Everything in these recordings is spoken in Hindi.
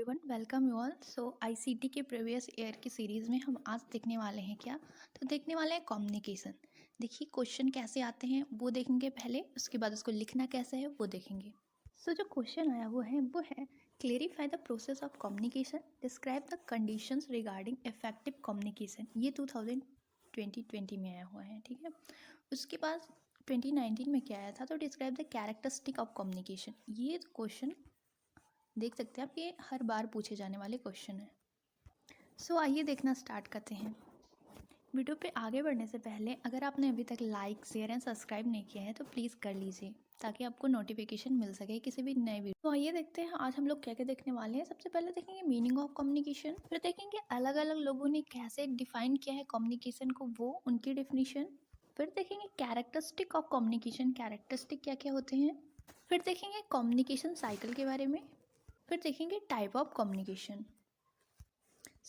Everyone, welcome you all. ICT के प्रीवियस ईयर की सीरीज़ में हम आज देखने वाले हैं क्या, तो देखने वाले हैं कम्युनिकेशन। देखिए क्वेश्चन कैसे आते हैं वो देखेंगे पहले, उसके बाद उसको लिखना कैसे है वो देखेंगे। जो क्वेश्चन आया हुआ है वो है clarify the process of communication, describe the conditions regarding effective communication. ये 2020 में आया हुआ है, ठीक है। उसके बाद 2019 में क्या आया था, तो describe the characteristic of communication. ये क्वेश्चन देख सकते हैं आप, ये हर बार पूछे जाने वाले क्वेश्चन है। आइए देखना स्टार्ट करते हैं। वीडियो पे आगे बढ़ने से पहले अगर आपने अभी तक लाइक शेयर एंड सब्सक्राइब नहीं किया है तो प्लीज़ कर लीजिए, ताकि आपको नोटिफिकेशन मिल सके किसी भी नए वीडियो। तो आइए देखते हैं आज हम लोग क्या क्या देखने वाले हैं। सबसे पहले देखेंगे मीनिंग ऑफ कम्युनिकेशन, फिर देखेंगे अलग अलग लोगों ने कैसे डिफाइन किया है कम्युनिकेशन को, वो उनकी डेफिनेशन। फिर देखेंगे कैरेक्टरिस्टिक ऑफ कम्युनिकेशन, कैरेक्टरिस्टिक क्या क्या होते हैं। फिर देखेंगे कम्युनिकेशन साइकिल के बारे में। फिर देखेंगे टाइप ऑफ कम्युनिकेशन।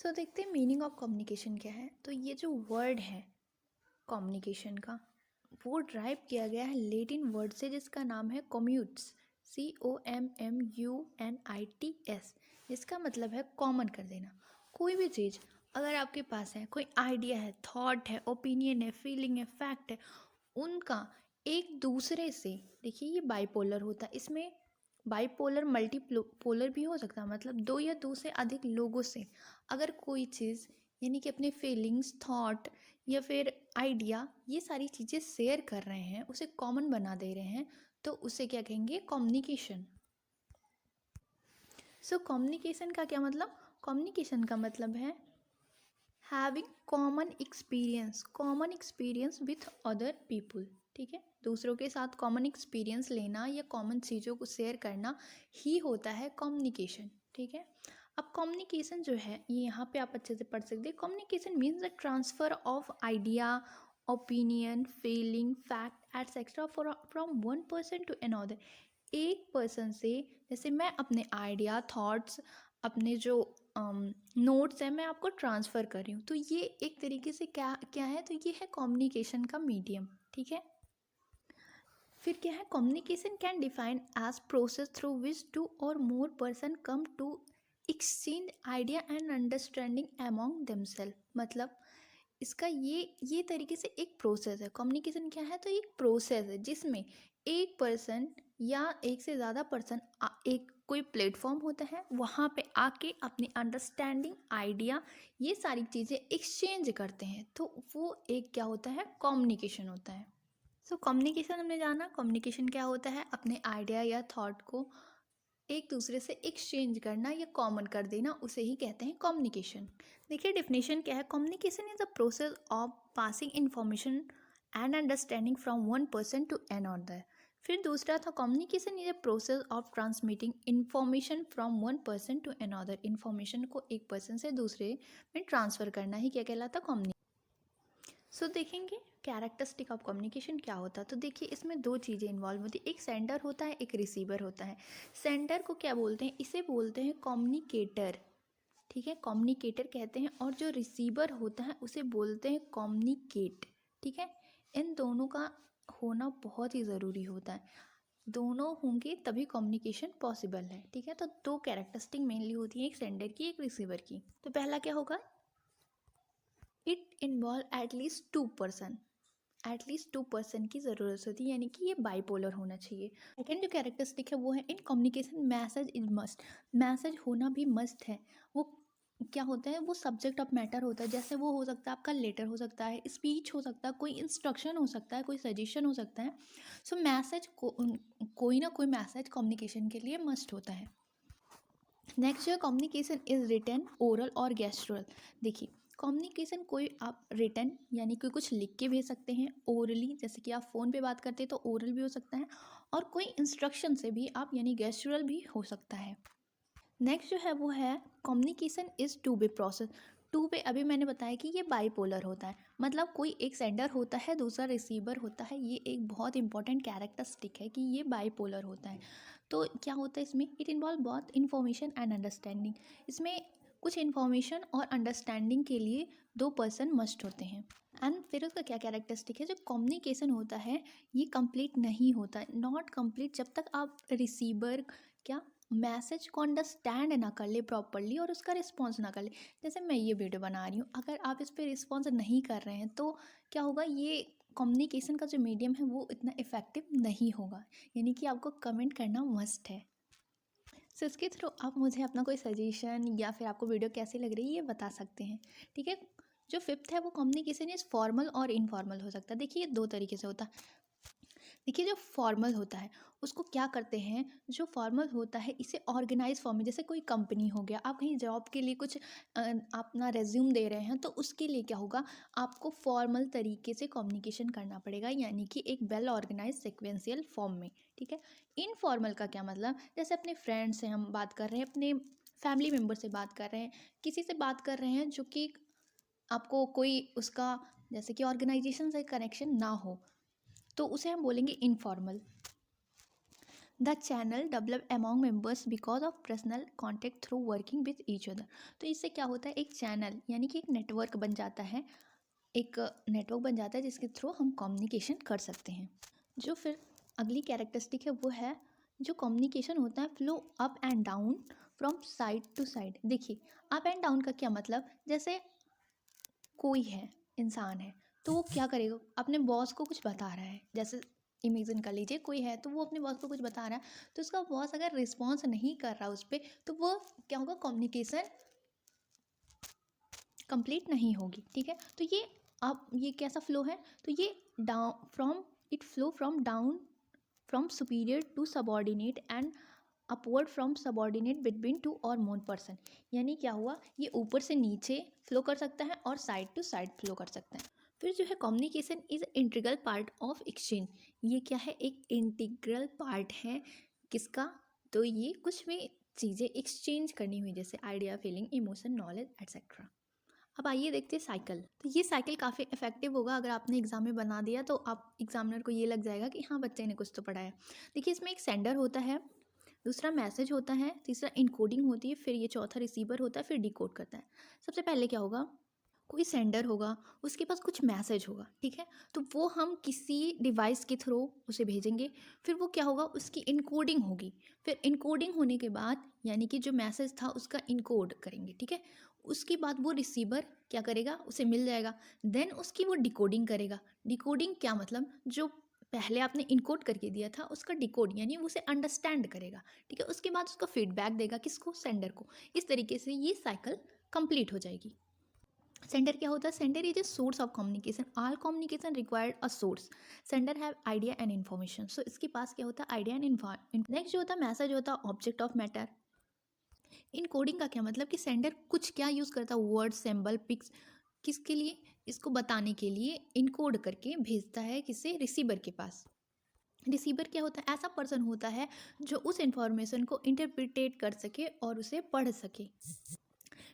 देखते हैं मीनिंग ऑफ कम्युनिकेशन क्या है। तो ये जो वर्ड है कम्युनिकेशन का, वो ड्राइव किया गया है लेटिन वर्ड से जिसका नाम है कम्यूट्स, COMMUNITS, जिसका मतलब है कॉमन कर देना। कोई भी चीज़ अगर आपके पास है, कोई आइडिया है, थॉट है, ओपिनियन है, फीलिंग है, फैक्ट है, उनका एक दूसरे से, देखिए ये बाइपोलर होता है, इसमें बाइपोलर मल्टीपोलर भी हो सकता है, मतलब दो या दो से अधिक लोगों से अगर कोई चीज़, यानी कि अपने फीलिंग्स, थॉट या फिर आइडिया, ये सारी चीज़ें शेयर कर रहे हैं, उसे कॉमन बना दे रहे हैं, तो उसे क्या कहेंगे, कम्युनिकेशन। कम्युनिकेशन का क्या मतलब, कम्युनिकेशन का मतलब है having common experience with other people, ठीक है। दूसरों के साथ कॉमन एक्सपीरियंस लेना या कॉमन चीज़ों को शेयर करना ही होता है कम्युनिकेशन, ठीक है। अब कम्युनिकेशन जो है ये यहाँ पे आप अच्छे से पढ़ सकते हैं। Communication means the transfer of idea, opinion, feeling, fact etcetera from one person to another. एक पर्सन से, जैसे मैं अपने आइडिया, थॉट्स, अपने जो नोट्स हैं, मैं आपको ट्रांसफ़र कर रही हूँ, तो ये एक तरीके से क्या क्या है, तो ये है कम्युनिकेशन का मीडियम, ठीक है। फिर क्या है, communication can define as process through which two और more person come to exchange idea and understanding among themself. मतलब इसका ये तरीके से एक प्रोसेस है। कम्युनिकेशन क्या है, तो एक प्रोसेस है जिसमें एक पर्सन या एक से ज़्यादा पर्सन एक कोई प्लेटफॉर्म होता है, वहाँ पे आके अपनी अंडरस्टैंडिंग, आइडिया, ये सारी चीज़ें एक्सचेंज करते हैं, तो वो एक क्या होता है, कम्युनिकेशन होता है। कम्युनिकेशन हमने जाना, कम्युनिकेशन क्या होता है, अपने आइडिया या थॉट को एक दूसरे से एक्सचेंज करना या कॉमन कर देना, उसे ही कहते हैं कम्युनिकेशन। देखिए डेफिनेशन क्या है, communication is the process of passing information and understanding from one person to another. फिर दूसरा था, communication is a process of transmitting information from one person to another. Information को एक पर्सन से दूसरे में ट्रांसफ़र करना ही क्या कहलाता, कम्युनिकेशन। देखेंगे कैरेक्टरिस्टिक ऑफ कम्युनिकेशन क्या होता है। तो देखिए इसमें दो चीज़ें इन्वॉल्व होती है, एक सेंडर होता है, एक रिसीवर होता है। सेंडर को क्या बोलते हैं, इसे बोलते हैं कम्युनिकेटर, ठीक है, कम्युनिकेटर कहते हैं। और जो रिसीवर होता है उसे बोलते हैं कम्युनिकेट, ठीक है। इन दोनों का होना बहुत ही ज़रूरी होता है, दोनों होंगे तभी कम्युनिकेशन पॉसिबल है, ठीक है। तो दो कैरेक्टरिस्टिक मेनली होती है, एक सेंडर की, एक रिसीवर की। तो पहला क्या होगा, it involve at least to person की ज़रूरत होती है, यानी कि ये बाइपोलर होना चाहिए। सेकेंड जो कैरेक्टरिस्टिक है वो है in communication message is must. Message होना भी मस्ट है। वो क्या होता है, वो सब्जेक्ट ऑफ मैटर होता है। जैसे वो हो सकता है आपका लेटर हो सकता है, स्पीच हो सकता है, कोई इंस्ट्रक्शन हो सकता है, कोई सजेशन हो सकता है। मैसेज को कोई ना कोई मैसेज कम्युनिकेशन के लिए मस्ट होता है। नेक्स्ट जो है, कम्युनिकेशन इज रिटन, ओरल और गेस्चुरल। देखिए कम्युनिकेशन कोई आप रिटन यानी कि कुछ लिख के भेज सकते हैं, ओरली जैसे कि आप फ़ोन पे बात करते हैं तो ओरल भी हो सकता है, और कोई इंस्ट्रक्शन से भी आप यानी गेस्चुरल भी हो सकता है। नेक्स्ट जो है वो है, communication is two way process. Two way अभी मैंने बताया कि ये बाइपोलर होता है, मतलब कोई एक सेंडर होता है, दूसरा रिसीवर होता है। ये एक बहुत इंपॉर्टेंट कैरेक्टरिस्टिक है कि ये बाइपोलर होता है। तो क्या होता है इसमें, इट इन्वॉल्व बहुत इन्फॉर्मेशन एंड अंडरस्टैंडिंग। इसमें कुछ इन्फॉर्मेशन और अंडरस्टैंडिंग के लिए दो पर्सन मस्ट होते हैं। एंड फिर उसका क्या कैरेक्टरिस्टिक है, जो कम्युनिकेशन होता है ये कंप्लीट नहीं होता, नॉट कंप्लीट जब तक आप रिसीवर क्या मैसेज को अंडरस्टैंड ना कर ले प्रॉपरली और उसका रिस्पॉन्स ना कर ले। जैसे मैं ये वीडियो बना रही हूँ, अगर आप इस पर रिस्पॉन्स नहीं कर रहे हैं तो क्या होगा, ये कम्युनिकेशन का जो मीडियम है वो इतना इफ़ेक्टिव नहीं होगा। यानी कि आपको कमेंट करना मस्ट है। सो इसके थ्रू आप मुझे अपना कोई सजेशन या फिर आपको वीडियो कैसी लग रही है ये बता सकते हैं, ठीक है। जो फिफ्थ है वो कम्युनिकेशन इज़ फॉर्मल और इनफॉर्मल हो सकता है। देखिए ये दो तरीके से होता है। देखिए जो फॉर्मल होता है उसको क्या करते हैं, जो फॉर्मल होता है इसे ऑर्गेनाइज फॉर्म में, जैसे कोई कंपनी हो गया, आप कहीं जॉब के लिए कुछ अपना रेज्यूम दे रहे हैं तो उसके लिए क्या होगा, आपको फॉर्मल तरीके से कम्युनिकेशन करना पड़ेगा, यानी कि एक वेल ऑर्गेनाइज सिक्वेंशियल फॉर्म में, ठीक है। इनफॉर्मल का क्या मतलब, जैसे अपने फ्रेंड से हम बात कर रहे हैं, अपने फैमिली मेम्बर से बात कर रहे हैं, किसी से बात कर रहे हैं जो कि आपको कोई उसका जैसे कि ऑर्गेनाइजेशन से कनेक्शन ना हो, तो उसे हम बोलेंगे informal. The channel develop among members because of personal contact through working with each other. तो इससे क्या होता है, एक चैनल यानी कि एक नेटवर्क बन जाता है, एक नेटवर्क बन जाता है जिसके थ्रू हम कम्युनिकेशन कर सकते हैं। जो फिर अगली कैरेक्टरिस्टिक है वो है, जो कम्युनिकेशन होता है flow up and down from side to side. देखिए अप एंड डाउन का क्या मतलब, जैसे कोई है, इंसान है, तो वो क्या करेगा, अपने बॉस को कुछ बता रहा है, जैसे इमेजिन कर लीजिए कोई है तो वो अपने बॉस को कुछ बता रहा है, तो उसका बॉस अगर रिस्पॉन्स नहीं कर रहा उस पर, तो वो क्या होगा, कम्युनिकेशन कंप्लीट नहीं होगी, ठीक है। तो ये अब ये कैसा फ्लो है, तो ये down from, it flow from down from superior to subordinate and upward from subordinate between two और मोर पर्सन। यानी क्या हुआ, ये ऊपर से नीचे फ्लो कर सकता है और साइड टू साइड फ्लो कर सकता है। फिर जो है communication is integral part of exchange. ये क्या है, एक इंटीग्रल पार्ट है किसका, तो ये कुछ भी चीज़ें एक्सचेंज करनी हुई, जैसे idea, feeling, emotion, knowledge etcetera. अब आइए देखते हैं साइकिल। तो ये साइकिल काफ़ी इफेक्टिव होगा, अगर आपने एग्जाम में बना दिया तो आप एग्जामिनर को ये लग जाएगा कि हाँ बच्चे ने कुछ तो पढ़ा है। देखिए इसमें एक सेंडर होता है, दूसरा मैसेज होता है, तीसरा इनकोडिंग होती है, फिर ये चौथा रिसीवर होता है, फिर डिकोड करता है। सबसे पहले क्या होगा, कोई सेंडर होगा, उसके पास कुछ मैसेज होगा, ठीक है, तो वो हम किसी डिवाइस के थ्रू उसे भेजेंगे, फिर वो क्या होगा, उसकी इनकोडिंग होगी, फिर इनकोडिंग होने के बाद यानी कि जो मैसेज था उसका इनकोड करेंगे, ठीक है, उसके बाद वो रिसीवर क्या करेगा, उसे मिल जाएगा, देन उसकी वो डिकोडिंग करेगा। डिकोडिंग क्या मतलब, जो पहले आपने इनकोड करके दिया था उसका डिकोड, यानी वो उसे अंडरस्टैंड करेगा, ठीक है, उसके बाद उसका फीडबैक देगा, किसको, सेंडर को। इस तरीके से ये साइकिल कंप्लीट हो जाएगी। सेंडर क्या होता है, sender is a source of communication, all communication required a source, sender have idea and information. So इसके पास क्या होता है, आइडिया एंड इन्फॉर्मेशन। नेक्स्ट जो होता है मैसेज होता है object of matter. In coding का क्या मतलब कि सेंडर कुछ क्या यूज़ करता है, वर्ड, सिंबल, पिक्स, किसके लिए, इसको बताने के लिए इनकोड करके भेजता है किसे, रिसीवर के पास। रिसीवर क्या होता है, ऐसा पर्सन होता है जो उस इंफॉर्मेशन को इंटरप्रिटेट कर सके और उसे पढ़ सके।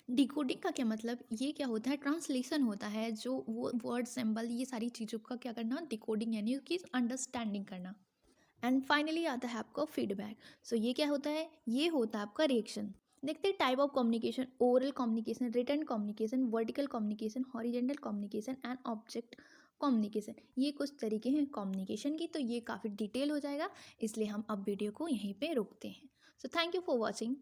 डिकोडिंग का क्या मतलब, ये क्या होता है, ट्रांसलेशन होता है, जो वो वर्ड, सिंबल, ये सारी चीज़ों का क्या करना, डिकोडिंग, यानी उसकी अंडरस्टैंडिंग करना। एंड फाइनली आता है आपका फीडबैक। सो ये क्या होता है, ये होता है आपका रिएक्शन। देखते हैं type of communication, oral communication, written communication, vertical communication, horizontal communication and object communication. ये कुछ तरीके हैं कम्युनिकेशन की, तो ये काफ़ी डिटेल हो जाएगा, इसलिए हम अब वीडियो को यहीं पे रोकते हैं। So thank you for watching.